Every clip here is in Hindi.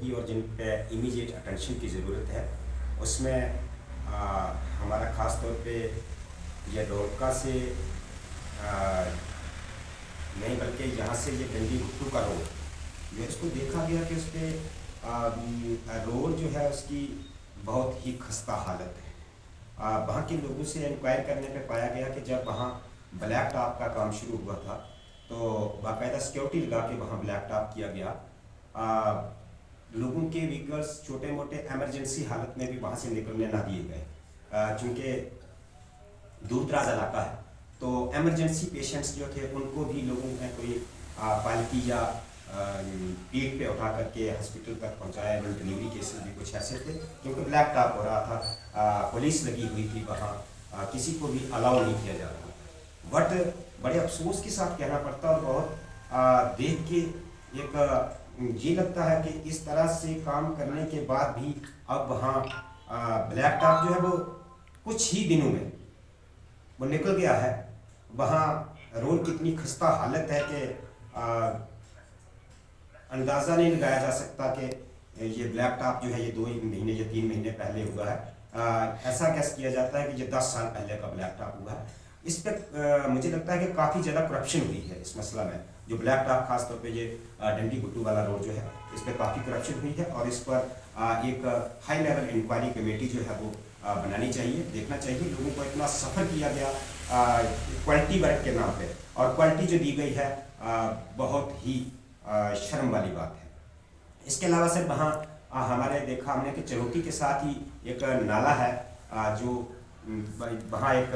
होती और जिन पे इमीडिएट अटेंशन की ज़रूरत है, उसमें हमारा ख़ास तौर पे ये डोलका से नहीं बल्कि यहाँ से ये डंडी गुट्टू का रोड, ये इसको देखा गया कि उस पर रोड जो है उसकी बहुत ही खस्ता हालत है। वहाँ के लोगों से इंक्वायर करने पे पाया गया कि जब वहाँ ब्लैक टॉप का काम शुरू हुआ था तो बाकायदा सिक्योरिटी लगा के वहाँ ब्लैक टॉप किया गया। लोगों के व्हीकल्स छोटे मोटे एमरजेंसी हालत में भी वहाँ से निकलने ना दिए गए, चूँकि दूर दराज इलाका है तो एमरजेंसी पेशेंट्स जो थे उनको भी लोगों ने कोई पालकी या पीठ पे उठा करके हॉस्पिटल तक पहुंचाया। डिलीवरी केसेस भी कुछ ऐसे थे क्योंकि ब्लैक टॉप हो रहा था, पुलिस लगी हुई थी वहाँ, किसी को भी अलाउ नहीं किया जा रहा। बट बड़े अफसोस के साथ कहना पड़ता और बहुत देख के एक ये लगता है कि इस तरह से काम करने के बाद भी अब वहाँ ब्लैक टॉप जो है वो कुछ ही दिनों में वो निकल गया है। वहाँ रोड कितनी खस्ता हालत है कि अंदाज़ा नहीं लगाया जा सकता कि ये ब्लैक टॉप जो है ये 2 महीने या 3 महीने पहले हुआ है। ऐसा गैस किया जाता है कि ये 10 साल पहले का ब्लैक टॉप हुआ है। इस पर मुझे लगता है कि काफ़ी ज़्यादा करप्शन हुई है इस मसला में। जो ब्लैक टॉप खास तौर पे ये डंडी गुट्टू वाला रोड जो है इस पर काफ़ी करप्शन हुई है और इस पर एक हाई लेवल इंक्वायरी कमेटी जो है वो बनानी चाहिए, देखना चाहिए। लोगों को इतना सफ़र किया गया क्वालिटी वर्क के नाम पे और क्वालिटी जो दी गई है बहुत ही शर्म वाली बात है। इसके अलावा सर वहाँ हमारे देखा हमने कि चरोटी के साथ ही एक नाला है जो वहाँ एक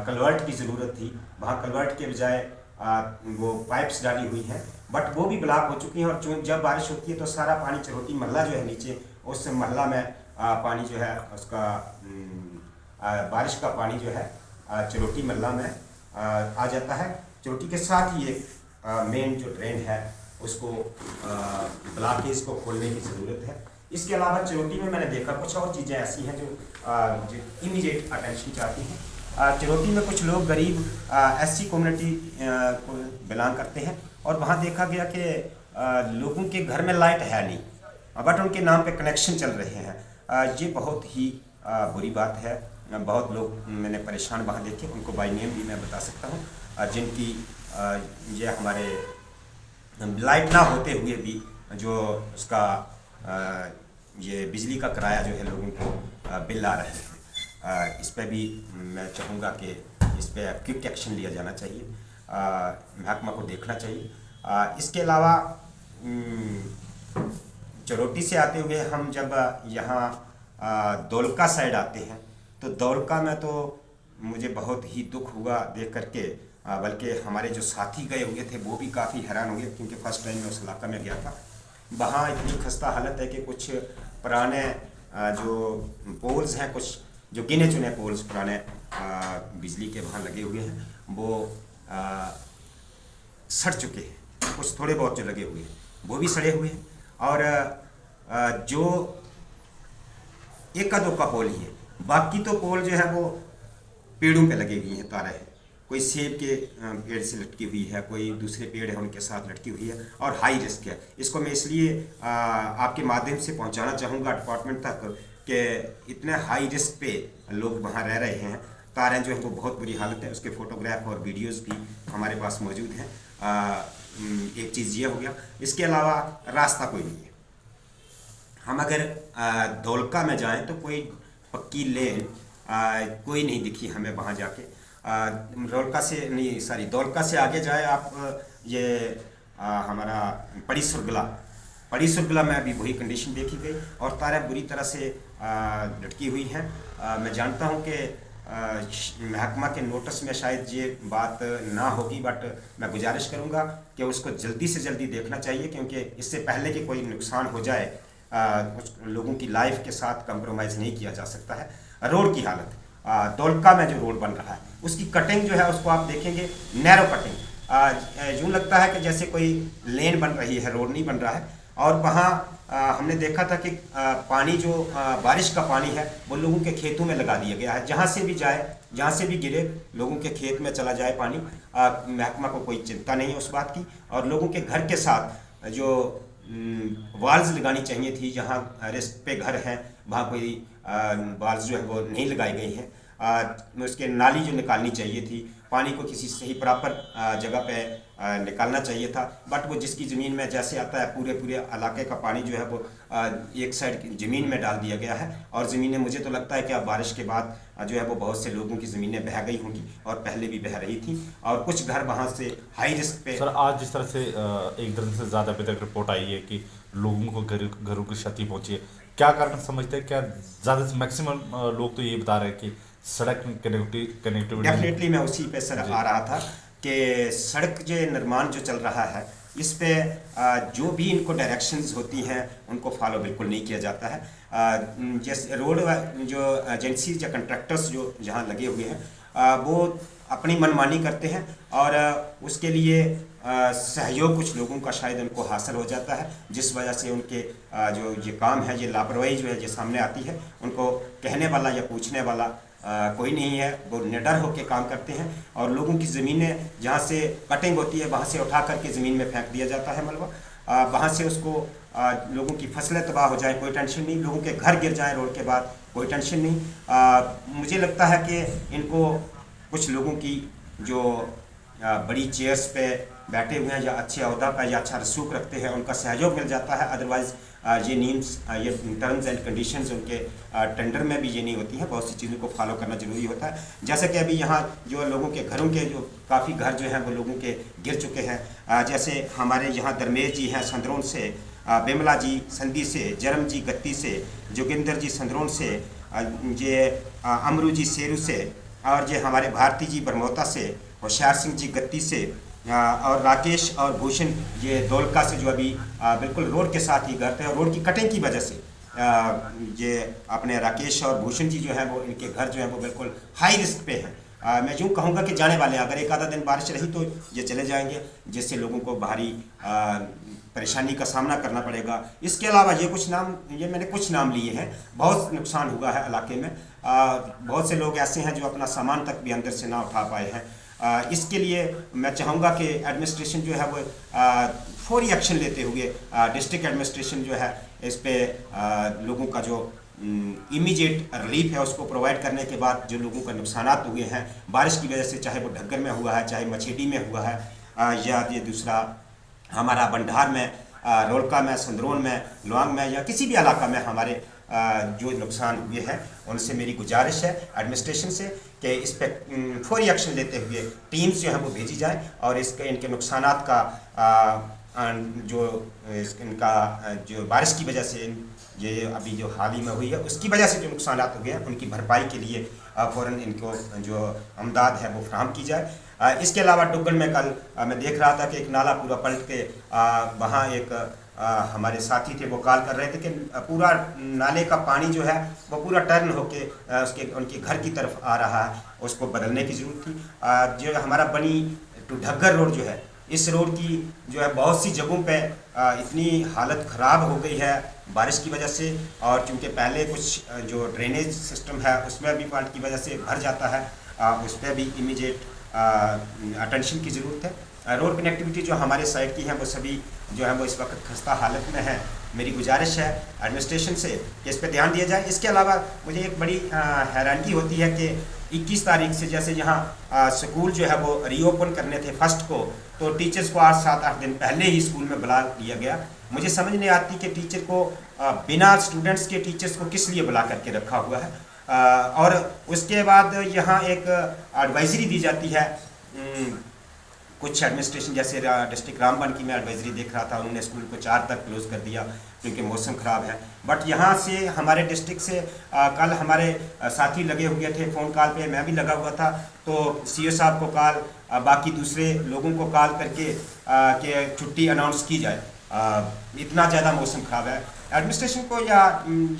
कलवर्ट की ज़रूरत थी, वहाँ कलवर्ट के बजाय वो पाइप्स डाली हुई हैं बट वो भी ब्लॉक हो चुकी हैं और जब बारिश होती है तो सारा पानी चरोटी महल्ला जो है नीचे उस महल्ला में पानी जो है उसका बारिश का पानी जो है चरोटी महल्ला में आ जाता है। चरोटी के साथ ही एक मेन जो ड्रेन है उसको ब्लॉक के इसको खोलने की ज़रूरत है। इसके अलावा चरोटी में मैंने देखा कुछ और चीज़ें ऐसी हैं जो इमीडिएट अटेंशन चाहती हैं। चरोटी में कुछ लोग गरीब एससी कम्युनिटी को बिलोंग करते हैं और वहाँ देखा गया कि लोगों के घर में लाइट है नहीं बट उनके नाम पे कनेक्शन चल रहे हैं। ये बहुत ही बुरी बात है। बहुत लोग मैंने परेशान वहाँ देखे, उनको बाय नेम भी मैं बता सकता हूँ जिनकी ये हमारे लाइट ना होते हुए भी जो उसका ये बिजली का किराया जो है लोगों को बिल आ रहे हैं। इस पर भी मैं चाहूँगा कि इस पर क्विक एक्शन लिया जाना चाहिए, महकमा को देखना चाहिए। इसके अलावा चरोटी से आते हुए हम जब यहाँ दौलका साइड आते हैं तो दौलका में तो मुझे बहुत ही दुख हुआ देख करके, बल्कि हमारे जो साथी गए हुए थे वो भी काफ़ी हैरान हो गए क्योंकि फ़र्स्ट टाइम मैं उस इलाका में गया था। वहाँ इतनी खस्ता हालत है कि कुछ पुराने जो पोल्स हैं, कुछ जो गिने चुने पोल्स पुराने बिजली के वहाँ लगे हुए हैं वो सड़ चुके हैं। कुछ थोड़े बहुत जो लगे हुए हैं वो भी सड़े हुए हैं और जो एक दो का पोल ही है, बाकी तो पोल जो है वो पेड़ों पे लगे हुए हैं, तारे हैं। कोई सेब के पेड़ से लटकी हुई है, कोई दूसरे पेड़ है उनके साथ लटकी हुई है और हाई रिस्क है। इसको मैं इसलिए आपके माध्यम से पहुंचाना चाहूँगा डिपार्टमेंट तक कि इतने हाई रिस्क पे लोग वहाँ रह रहे हैं। तारें जो है वो बहुत बुरी हालत है, उसके फ़ोटोग्राफ और वीडियोस भी हमारे पास मौजूद हैं। एक चीज़ ये हो गया। इसके अलावा रास्ता कोई नहीं है। हम अगर दौलका में जाएं तो कोई पक्की लेन कोई नहीं दिखी हमें वहाँ जाके। दौलका से आगे जाए आप, ये हमारा पड़ी सुरगला में अभी वही कंडीशन देखी गई और तारें बुरी तरह से लटकी हुई हैं। मैं जानता हूँ कि महकमा के नोटिस में शायद ये बात ना होगी बट मैं गुजारिश करूँगा कि उसको जल्दी से जल्दी देखना चाहिए क्योंकि इससे पहले कि कोई नुकसान हो जाए कुछ लोगों की लाइफ के साथ कंप्रोमाइज़ नहीं किया जा सकता है। रोड की हालत, दौलका में जो रोड बन रहा है उसकी कटिंग जो है उसको आप देखेंगे नैरो कटिंग, यूँ लगता है कि जैसे कोई लेन बन रही है, रोड नहीं बन रहा है। और वहाँ हमने देखा था कि पानी जो बारिश का पानी है वो लोगों के खेतों में लगा दिया गया है। जहाँ से भी जाए, जहाँ से भी गिरे लोगों के खेत में चला जाए पानी। महकमा को कोई चिंता नहीं है उस बात की और लोगों के घर के साथ जो वाल्स लगानी चाहिए थी, जहाँ रेस्ट पे घर है वहाँ कोई वाल्स जो है वो नहीं लगाई गई हैं। उसके नाली जो निकालनी चाहिए थी, पानी को किसी सही प्रॉपर जगह पे निकालना चाहिए था, बट वो जिसकी ज़मीन में जैसे आता है पूरे इलाके का पानी जो है वो एक साइड ज़मीन में डाल दिया गया है। और ज़मीनें, मुझे तो लगता है कि अब बारिश के बाद जो है वो बहुत से लोगों की ज़मीनें बह गई होंगी और पहले भी बह रही थी, और कुछ घर वहाँ से हाई रिस्क पे। सर, आज जिस तरह से एक दर्जन से ज़्यादा अभी तक रिपोर्ट आई है कि लोगों को घरों की क्षति पहुंची है, क्या कारण समझते हैं? क्या ज़्यादा से मैक्सिमम लोग तो ये बता रहे हैं कि सड़क कनेक्टिविटी। डेफिनेटली मैं उसी पे सर आ रहा था कि सड़क जो निर्माण जो चल रहा है, इस पे जो भी इनको डायरेक्शंस होती हैं उनको फॉलो बिल्कुल नहीं किया जाता है। जैसे रोड जो एजेंसीज या कंट्रैक्टर्स जो जहाँ लगे हुए हैं वो अपनी मनमानी करते हैं, और उसके लिए सहयोग कुछ लोगों का शायद उनको हासिल हो जाता है, जिस वजह से उनके जो ये काम है, ये लापरवाही जो है ये सामने आती है। उनको कहने वाला या पूछने वाला कोई नहीं है, वो निडर होकर काम करते हैं, और लोगों की ज़मीनें जहाँ से कटिंग होती है वहाँ से उठा करके ज़मीन में फेंक दिया जाता है मलबा। वहाँ से उसको लोगों की फसलें तबाह हो जाए कोई टेंशन नहीं, लोगों के घर गिर जाए रोड के बाद कोई टेंशन नहीं। मुझे लगता है कि इनको कुछ लोगों की जो बड़ी चेयर्स पे बैठे हुए हैं या अच्छे अहदा पर या अच्छा रसूख रखते हैं, उनका सहयोग मिल जाता है। अदरवाइज़ ये नीम्स, ये टर्म्स एंड कंडीशंस उनके टेंडर में भी ये नहीं होती हैं। बहुत सी चीज़ों को फॉलो करना ज़रूरी होता है। जैसे कि अभी यहाँ जो लोगों के घरों के जो काफ़ी घर जो हैं वो लोगों के गिर चुके हैं। जैसे हमारे यहाँ दरमेज जी हैं संदरोन से, बिमला जी संधी से, जरम जी गत्ती से, जोगिंदर जी संदरोन से, ये अमरू जी सेरू से, और ये हमारे भारती जी बरमोता से, होशियार सिंह जी गत्ती से, और राकेश और भूषण ये दौलका से, जो अभी बिल्कुल रोड के साथ ही घर थे, और रोड की कटिंग की वजह से ये अपने राकेश और भूषण जी जो है वो, इनके घर जो है वो बिल्कुल हाई रिस्क पे हैं। मैं यूँ कहूँगा कि जाने वाले हैं। अगर एक आधा दिन बारिश रही तो ये चले जाएंगे, जिससे लोगों को भारी परेशानी का सामना करना पड़ेगा। इसके अलावा ये मैंने कुछ नाम लिए हैं। बहुत नुकसान हुआ है इलाके में। बहुत से लोग ऐसे हैं जो अपना सामान तक भी अंदर से ना उठा पाए हैं। इसके लिए मैं चाहूँगा कि एडमिनिस्ट्रेशन जो है वो फौरी एक्शन लेते हुए, डिस्ट्रिक्ट एडमिनिस्ट्रेशन जो है इस पे लोगों का जो इमीडिएट रिलीफ है उसको प्रोवाइड करने के बाद, जो लोगों का नुकसानात हुए हैं बारिश की वजह से, चाहे वो ढग्गर में हुआ है, चाहे मछेडी में हुआ है, या ये दूसरा हमारा बंडार में, रोलका में, संदरोन में, लुआंग में, या किसी भी इलाका में हमारे जो नुकसान हुए हैं, उनसे मेरी गुजारिश है एडमिनिस्ट्रेशन से कि इस पर फौरी एक्शन लेते हुए टीम्स जो हैं वो भेजी जाए, और इनके नुकसानात का इनका जो बारिश की वजह से ये अभी जो हाल ही में हुई है उसकी वजह से जो नुकसानात हुए हैं उनकी भरपाई के लिए फ़ौरन इनको जो अमदाद है वो फराहम की जाए। इसके अलावा डुग्गल में कल मैं देख रहा था कि एक नाला पूरा पलट के वहाँ एक हमारे साथी थे, वो कॉल कर रहे थे कि पूरा नाले का पानी जो है वो पूरा टर्न होके उनके घर की तरफ आ रहा है, उसको बदलने की ज़रूरत थी। जो हमारा बनी टू ढग्गर रोड जो है, इस रोड की जो है बहुत सी जगहों पे इतनी हालत ख़राब हो गई है बारिश की वजह से, और चूँकि पहले कुछ जो ड्रेनेज सिस्टम है उसमें भी पानी की वजह से भर जाता है, उस पर भी इमीडिएट अटेंशन की ज़रूरत है। रोड कनेक्टिविटी जो हमारे साइड की है वो सभी जो है वो इस वक्त खस्ता हालत में है। मेरी गुजारिश है एडमिनिस्ट्रेशन से कि इस पर ध्यान दिया जाए। इसके अलावा मुझे एक बड़ी हैरानगी होती है कि 21 तारीख से जैसे यहाँ स्कूल जो है वो रीओपन करने थे फर्स्ट को, तो टीचर्स को आज 7-8 दिन पहले ही स्कूल में बुला लिया गया। मुझे समझ नहीं आती कि टीचर को बिना स्टूडेंट्स के टीचर्स को किस लिए बुला करके रखा हुआ है। और उसके बाद यहाँ एक एडवाइजरी दी जाती है कुछ एडमिनिस्ट्रेशन, जैसे डिस्ट्रिक्ट रामबन की मैं एडवाइजरी देख रहा था, उन्होंने स्कूल को 4 तक क्लोज़ कर दिया क्योंकि मौसम ख़राब है। बट यहाँ से हमारे डिस्ट्रिक्ट से कल हमारे साथी लगे हुए थे फ़ोन कॉल पे, मैं भी लगा हुआ था, तो सीओ साहब को कॉल, बाकी दूसरे लोगों को कॉल करके कि छुट्टी अनाउंस की जाए। इतना ज़्यादा मौसम ख़राब है। एडमिनिस्ट्रेशन को या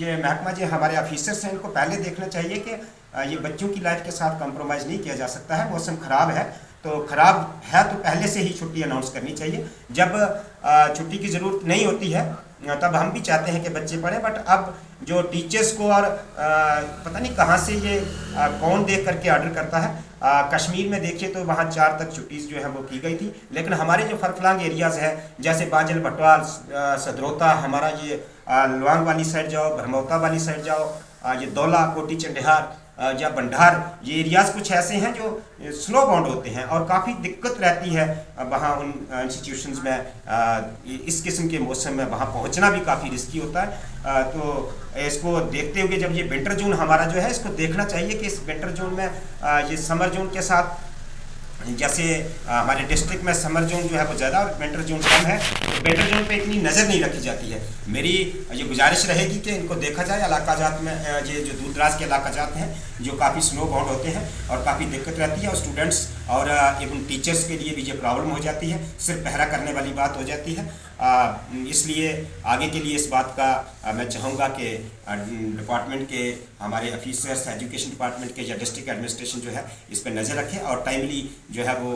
ये महकमा जो हमारे ऑफिसर्स हैं, इनको पहले देखना चाहिए कि ये बच्चों की लाइफ के साथ कंप्रोमाइज़ नहीं किया जा सकता है। मौसम ख़राब है तो ख़राब है तो पहले से ही छुट्टी अनाउंस करनी चाहिए। जब छुट्टी की ज़रूरत नहीं होती है तब हम भी चाहते हैं कि बच्चे पढ़ें, बट अब जो टीचर्स को और पता नहीं कहाँ से ये कौन देख करके ऑर्डर करता है, कश्मीर में देखिए तो वहाँ 4 तक छुट्टी जो है वो की गई थी, लेकिन हमारे जो फरफलांग एरियाज़ है जैसे बाजल भटवाल, सदरोता, हमारा ये लुआंग वाली साइड जाओ, भरमौता वाली साइड जाओ, ये दौला, कोटी चंडिहार या बंडार, ये एरियाज़ कुछ ऐसे हैं जो स्नो बाउंड होते हैं और काफ़ी दिक्कत रहती है वहाँ उन इंस्टीट्यूशंस में। इस किस्म के मौसम में वहाँ पहुँचना भी काफ़ी रिस्की होता है। तो इसको देखते हुए जब ये विंटर जोन हमारा जो है, इसको देखना चाहिए कि इस विंटर जोन में ये समर जोन के साथ, जैसे हमारे डिस्ट्रिक्ट में समर जोन जो है वो ज़्यादा और विंटर जोन कम है, तो विंटर जोन पे इतनी नज़र नहीं रखी जाती है। मेरी ये गुजारिश रहेगी कि इनको देखा जाए। इलाका जात में ये जो दूर दराज के इलाका जात हैं जो काफ़ी स्नो बाउंड होते हैं और काफ़ी दिक्कत रहती है, और स्टूडेंट्स और इवन टीचर्स के लिए भी ये प्रॉब्लम हो जाती है, सिर्फ पहरा करने वाली बात हो जाती है। इसलिए आगे के लिए इस बात का मैं चाहूँगा कि डिपार्टमेंट के हमारे ऑफिसर्स, एजुकेशन डिपार्टमेंट के या डिस्ट्रिक्ट एडमिनिस्ट्रेशन जो है इस पर नज़र रखें और टाइमली जो है वो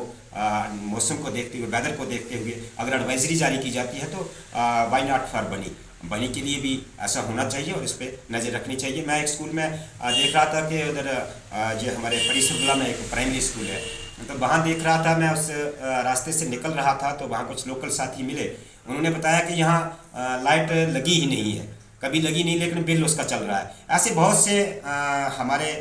मौसम को देखते हुए, वेदर को देखते हुए अगर एडवाइजरी जारी की जाती है तो वाई नॉट फॉर बनी के लिए भी ऐसा होना चाहिए और इस पर नज़र रखनी चाहिए। मैं एक स्कूल में देख रहा था कि उधर जो हमारे परिसरगुला में एक प्राइमरी स्कूल है, तो वहाँ देख रहा था, मैं उस रास्ते से निकल रहा था तो वहाँ कुछ लोकल साथी मिले। उन्होंने बताया कि यहाँ लाइट लगी ही नहीं है, कभी लगी नहीं, लेकिन बिल उसका चल रहा है। ऐसे बहुत से हमारे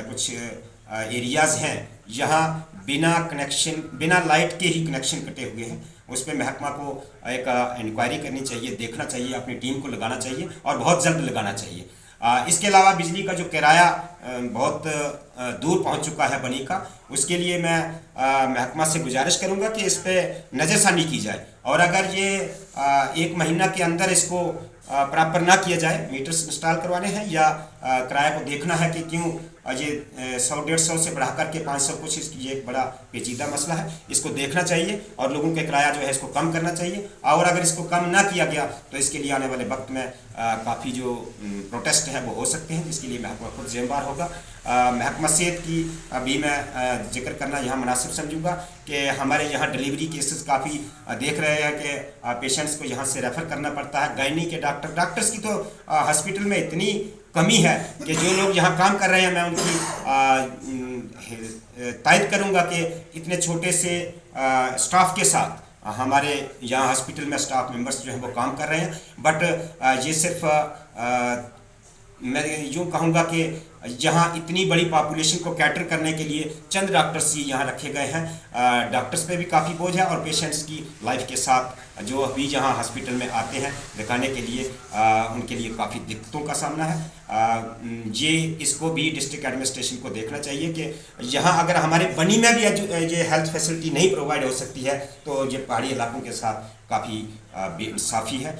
कुछ एरियाज़ हैं जहाँ बिना कनेक्शन, बिना लाइट के ही कनेक्शन कटे हुए हैं। उस पर महकमा को एक इंक्वायरी करनी चाहिए, देखना चाहिए, अपनी टीम को लगाना चाहिए और बहुत जल्द लगाना चाहिए। इसके अलावा बिजली का जो किराया बहुत दूर पहुंच चुका है बनी का, उसके लिए मैं महकमा से गुजारिश करूंगा कि इस पर नज़रसानी की जाए और अगर ये 1 महीना के अंदर इसको प्रॉपर ना किया जाए, मीटर्स इंस्टॉल करवाने हैं या किराया को देखना है कि क्यों ये 100-150 से बढ़ा करके 500 कुछ, ये एक बड़ा पेचीदा मसला है। इसको देखना चाहिए और लोगों के किराया जो है इसको कम करना चाहिए, और अगर इसको कम ना किया गया तो इसके लिए आने वाले वक्त में काफ़ी जो प्रोटेस्ट है वो हो सकते हैं, जिसके लिए महकमा खुद जिम्मेदार होगा। महकमा सेहत की भी मैं जिक्र करना यहाँ मुनासिब समझूंगा कि हमारे यहाँ डिलीवरी केसेस काफ़ी देख रहे हैं कि पेशेंट्स को यहाँ से रेफ़र करना पड़ता है। गायनी के डॉक्टर्स की तो हॉस्पिटल में इतनी कमी है कि जो लोग यहाँ काम कर रहे हैं, मैं उनकी तायद करूँगा कि इतने छोटे से स्टाफ के साथ हमारे यहाँ हॉस्पिटल में स्टाफ मेंबर्स जो हैं वो काम कर रहे हैं। बट ये सिर्फ मैं यूँ कहूँगा कि जहाँ इतनी बड़ी पॉपुलेशन को कैटर करने के लिए चंद डॉक्टर्स ही यहाँ रखे गए हैं। डॉक्टर्स पे भी काफ़ी बोझ है और पेशेंट्स की लाइफ के साथ जो अभी यहाँ हॉस्पिटल में आते हैं दिखाने के लिए, उनके लिए काफ़ी दिक्कतों का सामना है। ये इसको भी डिस्ट्रिक्ट एडमिनिस्ट्रेशन को देखना चाहिए कि यहाँ अगर हमारे बनी में भी ये हेल्थ फैसिलिटी नहीं प्रोवाइड हो सकती है तो ये पहाड़ी इलाकों के साथ काफ़ी बेइंसाफ़ी है।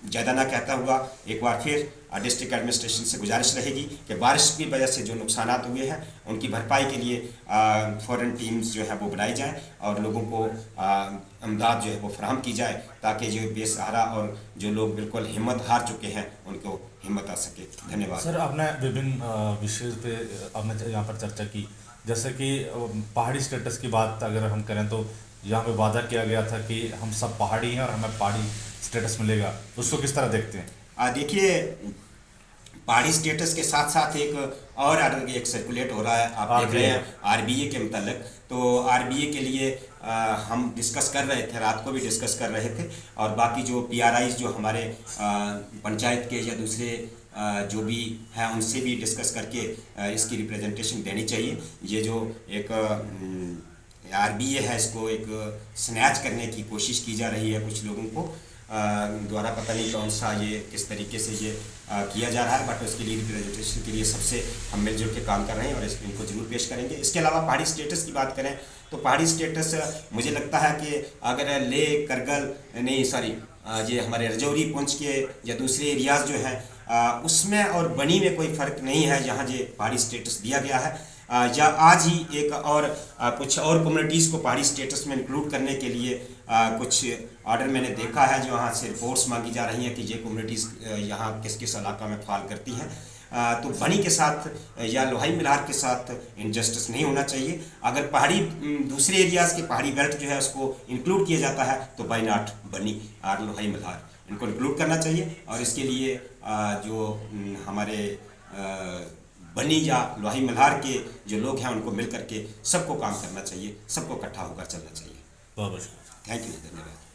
ज़्यादा ना कहता हुआ एक बार फिर डिस्ट्रिक्ट एडमिनिस्ट्रेशन से गुजारिश रहेगी कि बारिश की वजह से जो नुकसान हुए हैं उनकी भरपाई के लिए फौरन टीम्स जो है वो बनाई जाएं और लोगों को अमदाद जो है वो फराहम की जाए, ताकि जो बेसहारा और जो लोग बिल्कुल हिम्मत हार चुके हैं उनको हिम्मत आ सके। धन्यवाद सर। आपने विभिन्न विषयों पे आपने यहाँ पर चर्चा की, जैसे कि पहाड़ी स्टेटस की बात अगर हम करें तो यहाँ पे वादा किया गया था कि हम सब पहाड़ी हैं और हमें पहाड़ी स्टेटस मिलेगा, उसको किस तरह देखते हैं? देखिए, पहाड़ी स्टेटस के साथ साथ एक और एक सर्कुलेट हो रहा है, आप देख रहे हैं आरबीए के मुतालिक। तो आरबीए के लिए हम डिस्कस कर रहे थे, रात को भी डिस्कस कर रहे थे, और बाकी जो पीआरआईज जो हमारे पंचायत के या दूसरे जो भी हैं उनसे भी डिस्कस करके इसकी रिप्रेजेंटेशन देनी चाहिए। ये जो एक आरबीए है इसको एक स्नैच करने की कोशिश की जा रही है कुछ लोगों को द्वारा, पता नहीं कौन सा ये किस तरीके से ये किया जा रहा है, बट उसके लिए रिप्रेजेंटेशन के लिए सबसे हम मिलजुल के काम कर रहे हैं और इनको जरूर पेश करेंगे। इसके अलावा पहाड़ी स्टेटस की बात करें तो पहाड़ी स्टेटस मुझे लगता है कि अगर ले करगल नहीं सॉरी ये हमारे रजौरी पुंछ के या दूसरे एरियाज़ जो हैं उसमें और बनी में कोई फ़र्क नहीं है जहाँ ये पहाड़ी स्टेटस दिया गया है। या आज ही एक और कुछ और कम्युनिटीज़ को पहाड़ी स्टेटस में इंक्लूड करने के लिए कुछ ऑर्डर मैंने देखा है, जो वहाँ से रिपोर्ट्स मांगी जा रही हैं कि ये कम्युनिटीज़ यहाँ किस किस इलाका में फाल करती हैं। तो बनी के साथ या लोहाई मिलार के साथ इनजस्टिस नहीं होना चाहिए। अगर पहाड़ी दूसरे एरियाज़ के पहाड़ी बेल्ट जो है उसको इंक्लूड किया जाता है तो बाई नॉट बनी और लोहाई मिलार इनको इंक्लूड करना चाहिए। और इसके लिए जो हमारे बनी या लोहाई मल्हार के जो लोग हैं उनको मिल करके सबको काम करना चाहिए, सबको इकट्ठा होकर चलना चाहिए। बहुत बहुत थैंक यू, धन्यवाद।